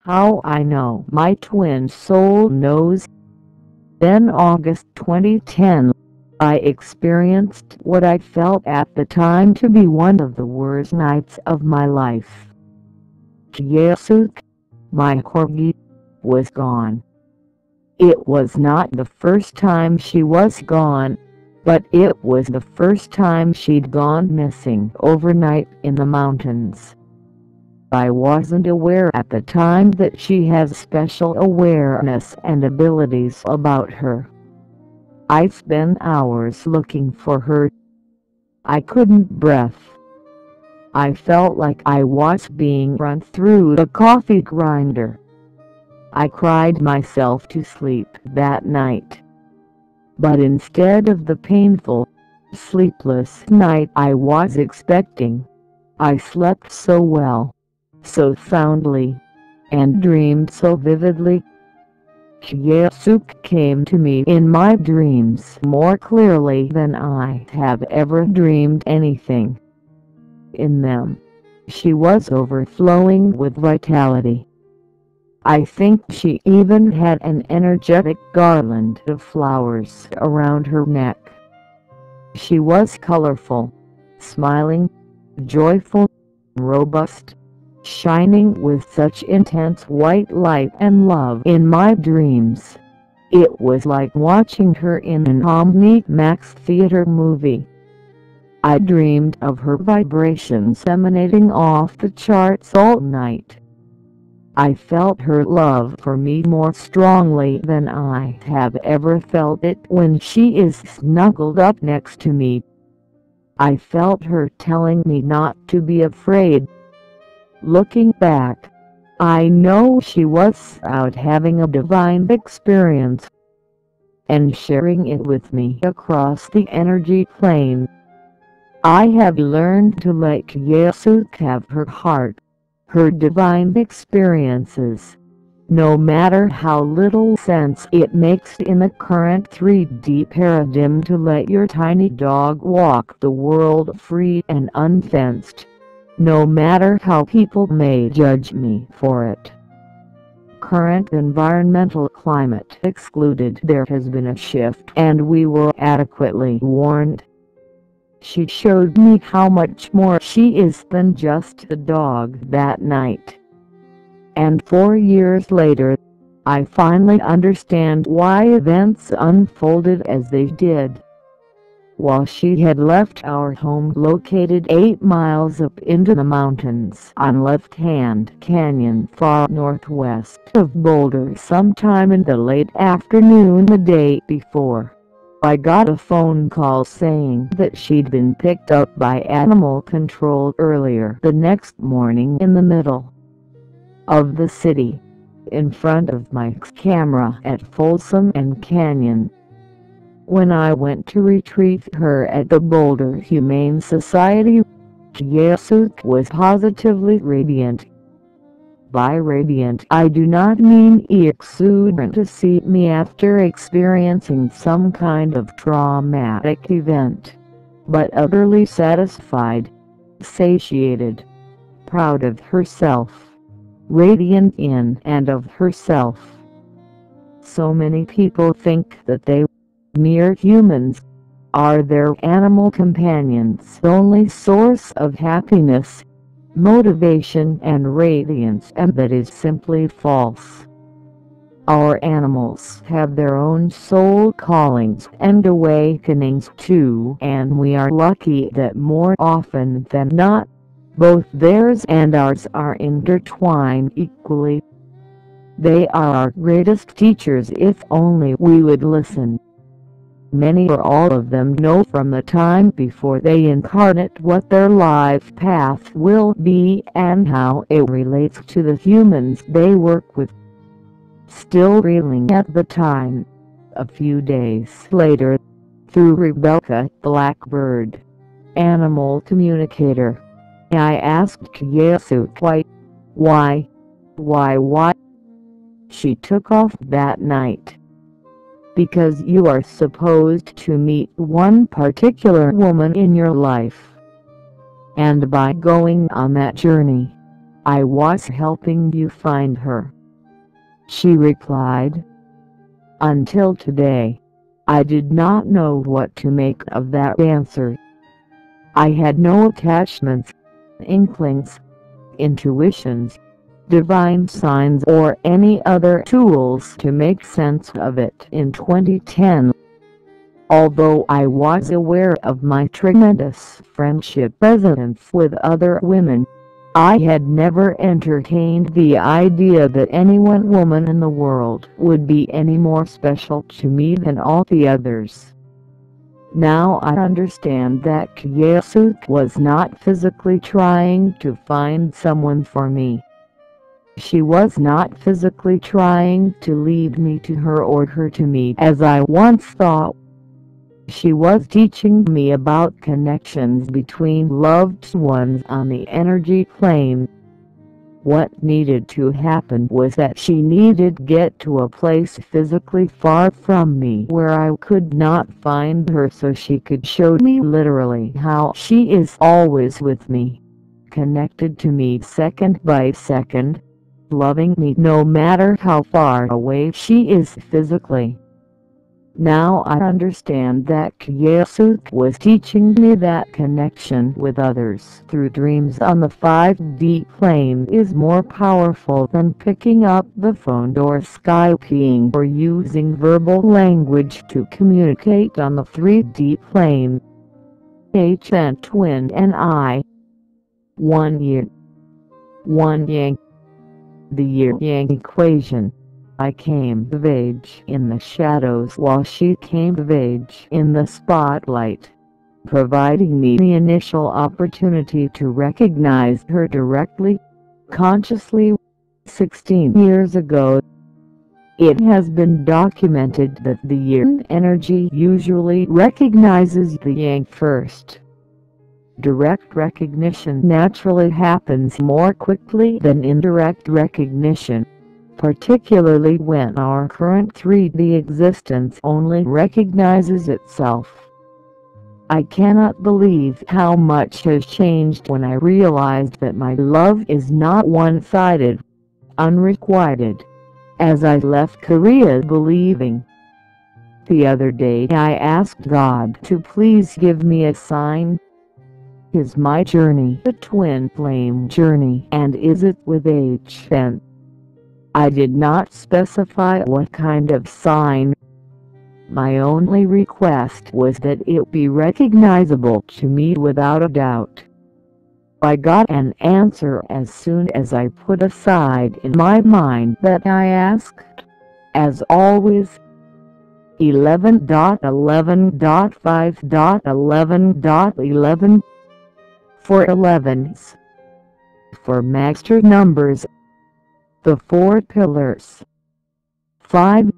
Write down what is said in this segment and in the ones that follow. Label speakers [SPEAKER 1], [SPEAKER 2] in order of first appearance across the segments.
[SPEAKER 1] How I know my twin soul knows. Then August 2010, I experienced what I felt at the time to be one of the worst nights of my life. Qaisuke, my corgi, was gone. It was not the first time she was gone, but it was the first time she'd gone missing overnight in the mountains. I wasn't aware at the time that she has special awareness and abilities about her. I spent hours looking for her. I couldn't breathe. I felt like I was being run through a coffee grinder. I cried myself to sleep that night. But instead of the painful, sleepless night I was expecting, I slept so well, so soundly, and dreamed so vividly. Qaisuke came to me in my dreams more clearly than I have ever dreamed anything. In them, she was overflowing with vitality. I think she even had an energetic garland of flowers around her neck. She was colorful, smiling, joyful, robust, shining with such intense white light and love in my dreams. It was like watching her in an Omnimax theater movie. I dreamed of her vibrations emanating off the charts all night. I felt her love for me more strongly than I have ever felt it when she is snuggled up next to me. I felt her telling me not to be afraid. Looking back, I know she was out having a divine experience and sharing it with me across the energy plane. I have learned to let Qaisuke have her heart, her divine experiences, no matter how little sense it makes in the current 3D paradigm, to let your tiny dog walk the world free and unfenced, no matter how people may judge me for it. Current environmental climate excluded, there has been a shift and we were adequately warned. She showed me how much more she is than just a dog that night. And 4 years later, I finally understand why events unfolded as they did. While she had left our home located 8 miles up into the mountains on Left-Hand Canyon far northwest of Boulder sometime in the late afternoon the day before, I got a phone call saying that she'd been picked up by animal control earlier the next morning in the middle of the city, in front of my camera at Folsom and Canyon. When I went to retrieve her at the Boulder Humane Society, Qaisuke was positively radiant. By radiant, I do not mean exuberant to see me after experiencing some kind of traumatic event, but utterly satisfied, satiated, proud of herself, radiant in and of herself. So many people think that they, mere humans, are their animal companions' only source of happiness, motivation and radiance, and that is simply false. Our animals have their own soul callings and awakenings too, and we are lucky that more often than not, both theirs and ours are intertwined equally. They are our greatest teachers if only we would listen. Many or all of them know from the time before they incarnate what their life path will be and how it relates to the humans they work with. Still reeling at the time, a few days later, through Rebecca Blackbyrd, animal communicator, I asked Qaisuke why. She took off that night. Because you are supposed to meet one particular woman in your life. And by going on that journey, I was helping you find her," she replied. Until today, I did not know what to make of that answer. I had no attachments, inklings, intuitions, divine signs or any other tools to make sense of it in 2010. Although I was aware of my tremendous friendship resonance with other women, I had never entertained the idea that any one woman in the world would be any more special to me than all the others. Now I understand that Qaisuke was not physically trying to find someone for me. She was not physically trying to lead me to her or her to me as I once thought. She was teaching me about connections between loved ones on the energy plane. What needed to happen was that she needed to get to a place physically far from me where I could not find her so she could show me literally how she is always with me, connected to me second by second, loving me no matter how far away she is physically. Now I understand that Qaisuke was teaching me that connection with others through dreams on the 5D plane is more powerful than picking up the phone or Skyping or using verbal language to communicate on the 3D plane. HN Twin and I. 1 year. 1 yang. The yin-yang equation. I came of age in the shadows while she came of age in the spotlight, providing me the initial opportunity to recognize her directly, consciously. 16 years ago, it has been documented that the yin energy usually recognizes the yang first. Direct recognition naturally happens more quickly than indirect recognition, particularly when our current 3D existence only recognizes itself. I cannot believe how much has changed when I realized that my love is not one-sided, unrequited, as I left Korea believing. The other day I asked God to please give me a sign. Is my journey a twin flame journey, and is it with HN? I did not specify what kind of sign. My only request was that it be recognizable to me without a doubt. I got an answer as soon as I put aside in my mind that I asked. As always, 11.11.5.11.11 for 11s. For master numbers, the 4 pillars. 5.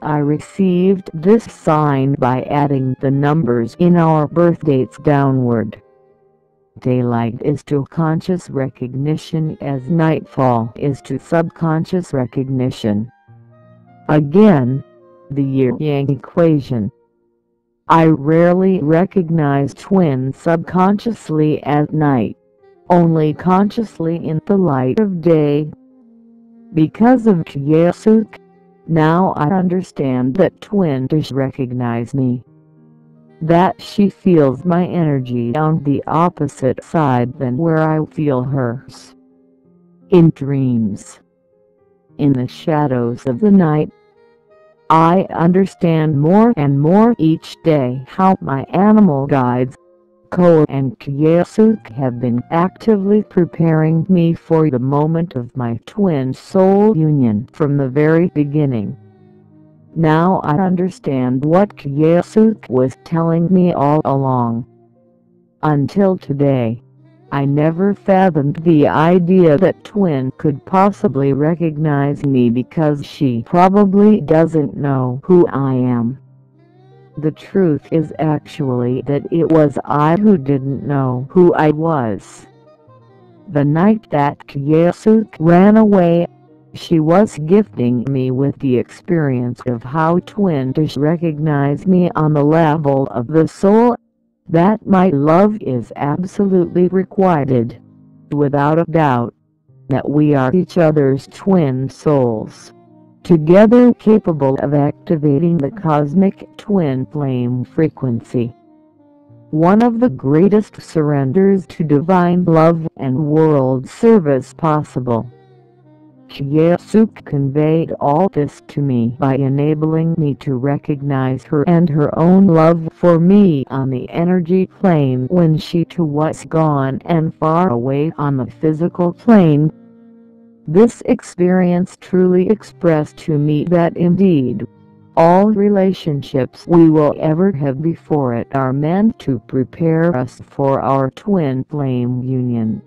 [SPEAKER 1] I received this sign by adding the numbers in our birth dates downward. Daylight is to conscious recognition as nightfall is to subconscious recognition. Again, the yin-yang equation. I rarely recognize twins subconsciously at night, only consciously in the light of day. Because of Qaisuke, now I understand that twin does recognize me. That she feels my energy on the opposite side than where I feel hers. In dreams. In the shadows of the night, I understand more and more each day how my animal guides, Ko and Qaisuke, have been actively preparing me for the moment of my twin soul union from the very beginning. Now I understand what Qaisuke was telling me all along. Until today, I never fathomed the idea that twin could possibly recognize me because she probably doesn't know who I am. The truth is actually that it was I who didn't know who I was. The night that Qaisuke ran away, she was gifting me with the experience of how twin does recognize me on the level of the soul, that my love is absolutely requited, without a doubt. that we are each other's twin souls, together capable of activating the cosmic twin flame frequency. One of the greatest surrenders to divine love and world service possible. Qaisuke conveyed all this to me by enabling me to recognize her and her own love for me on the energy plane when she too was gone and far away on the physical plane. This experience truly expressed to me that indeed, all relationships we will ever have before it are meant to prepare us for our twin flame union.